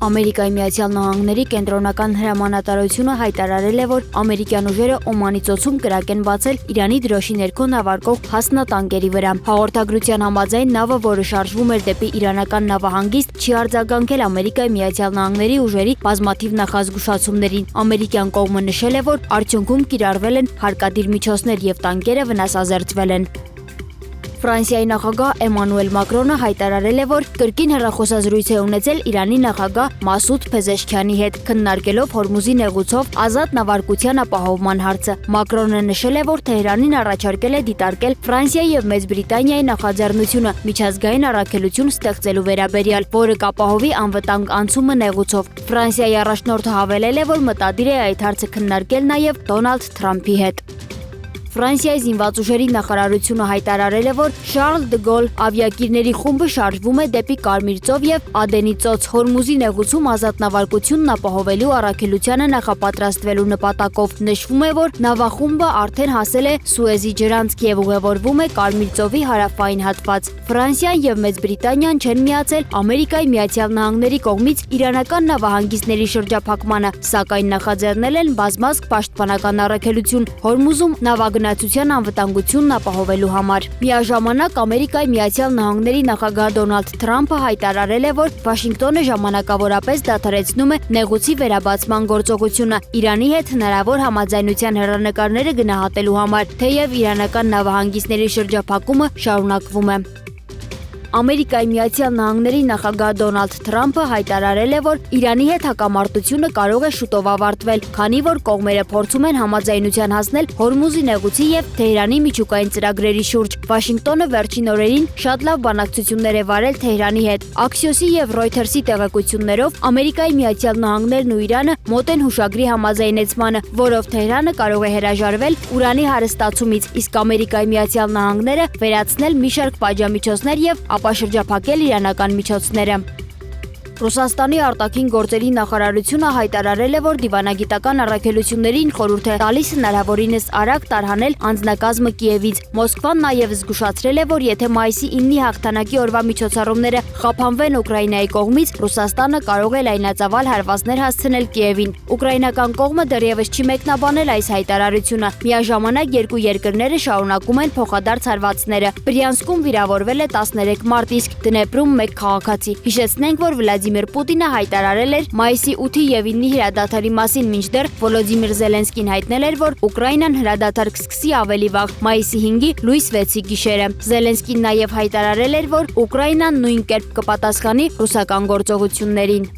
Ամերիկայի Միացյալ Նահանգների կենտրոնական հրամանատարությունը հայտարարել է, որ ամերիկյան ուժերը Օմանի ծոցում կրակ են բացել Իրանի դրոշի ներքո նավարկող հասնատանկերի վրա։ Հաղորդագրության համաձայն նավը, որը շարժվում էր դեպի իրանական նավահանգիստ, չի արձագանքել Ամերիկայի Միացյալ Նահանգների ուժերի բազմաթիվ նախազգուշացումներին։ Ամերիկյան կողմը նշել է, որ արդյունքում կիրառվել են հարկադիր միջոցներ եւ տանկերը վնասազերծվել են։ Ֆրանսիայի նախագահ Էմանուել Մակրոնը հայտարարել է, որ կրկին հեռախոսազրույց է ունեցել Իրանի նախագահ Մասուդ Փեզեշքյանի հետ, քննարկելով Հորմուզի նեղուցով ազատ նավարկության ապահովման հարցը։ Մակրոնը նշել է, որ Թեհրանին առաջարկել է դիտարկել Ֆրանսիայի եւ Մեծ Բրիտանիայի նախաձեռնությունը միջազգային առաքելություն ստեղծելու վերաբերյալ, որը կապահովի անվտանգ անցումը նեղուցով։ Ֆրանսիայի առաջնորդը հավելել է, որ մտադիր է այդ հարցը քննարկել նաեւ Դոնալդ Թրամփի հետ։ Ֆրանսիայի զինված ուժերի նախարարությունը հայտարարել է, որ Շարլ դը Գոլ ավիակիրների խումբը շարժվում է դեպի Կարմիր ծով եւ Ադենի ծոց Հորմուզի նեղուցում ազատ նավարկությունն ապահովելու առաքելությանը նախապատրաստվելու նպատակով։ Նշվում է, որ նավախումբը արդեն հասել է Սուեզի ջրանցք եւ ուղևորվում է Կարմիր ծովի հարավային հատված։ Ֆրանսիան եւ Մեծ Բրիտանիան չեն միացել Ամերիկայի Միացյալ Նահանգների կողմից իրանական նավահանգիստների շրջափակմանը, սակայն նախաձեռնել են բազմազգ պաշտպանական առաքելություն Հորմուզում նավագնացության անվտանգությունն ապահովելու համար։ Միաժամանակ Ամերիկայի Միացյալ Նահանգների նախագահ Դոնալդ Թրամփը հայտարարել է, որ Վաշինգտոնը ժամանակավորապես դադարեցնում է նեղուցի վերաբացման գործողությունը Իրանի հետ հնարավոր համաձայնության հեռանկարները գնահատելու համար, թեև իրանական նավահանգիստների շրջափակումը շարունակվում է։ Ամերիկայի Միացյալ Նահանգների նախագահ Դոնալդ Թրամփը հայտարարել է, որ Իրանի հետ հակամարտությունը կարող է շուտով ավարտվել, քանի որ կողմերը փորձում են համաձայնության հասնել Հորմուզի նեղուցի եւ Թեհրանի միջուկային ծրագրերի շուրջ։ Վաշինգտոնը վերջին օրերին շատ լավ բանակցություններ է վարել Թեհրանի հետ։ Axios-ի եւ Reuters-ի տեղեկություններով Ամերիկայի Միացյալ Նահանգներն ու Իրանը մոտ են հուշագրի համաձայնեցմանը, որով Թեհրանը կարող է հրաժարվել ուրանի հարստացումից, իսկ Ամերիկայի Միացյալ Նահանգները վերացնել մի շարք պատժամիջոցներ եւ ապաշրջափակել իրանական միջոցները։ Ռուսաստանի արտաքին գործերի նախարարությունը հայտարարել է, որ դիվանագիտական առաքելություններին խորհուրդ է տալիս հնարավորինս արագ տարհանել անձնակազմը Կիևից։ Մոսկվան նաև զգուշացրել է, որ եթե մայիսի 9-ի հաղթանակի օրվա միջոցառումները խափանվեն Ուկրաինայի կողմից, Ռուսաստանը կարող է լայնածավալ հարվածներ հասցնել Կիևին։ Ուկրաինական կողմը դեռևս չի մեկնաբանել այս հայտարարությունը։ Միաժամանակ երկու երկրները շարունակում են փոխադարձ հարվածները։ Բրյանսկում վիրավորվել է 13 մարդ, իսկ Դնեպրում 1 քաղաքացի։ Հիշեցնենք, որ Վլադիմիր Պուտինը հայտարարել էր մայիսի 8-ի եւ 9-ի հրադադարի մասին, մինչդեռ Վոլոդիմիր Զելենսկին հայտնել էր, որ Ուկրաինան հրադադար կսկսի ավելի վաղ, մայիսի 5-ի լույս 6-ի գիշերը։ Զելենսկին նաեւ հայտարարել էր, որ Ուկրաինան նույն կերպ կպատասխանի ռուսական գործողություններին։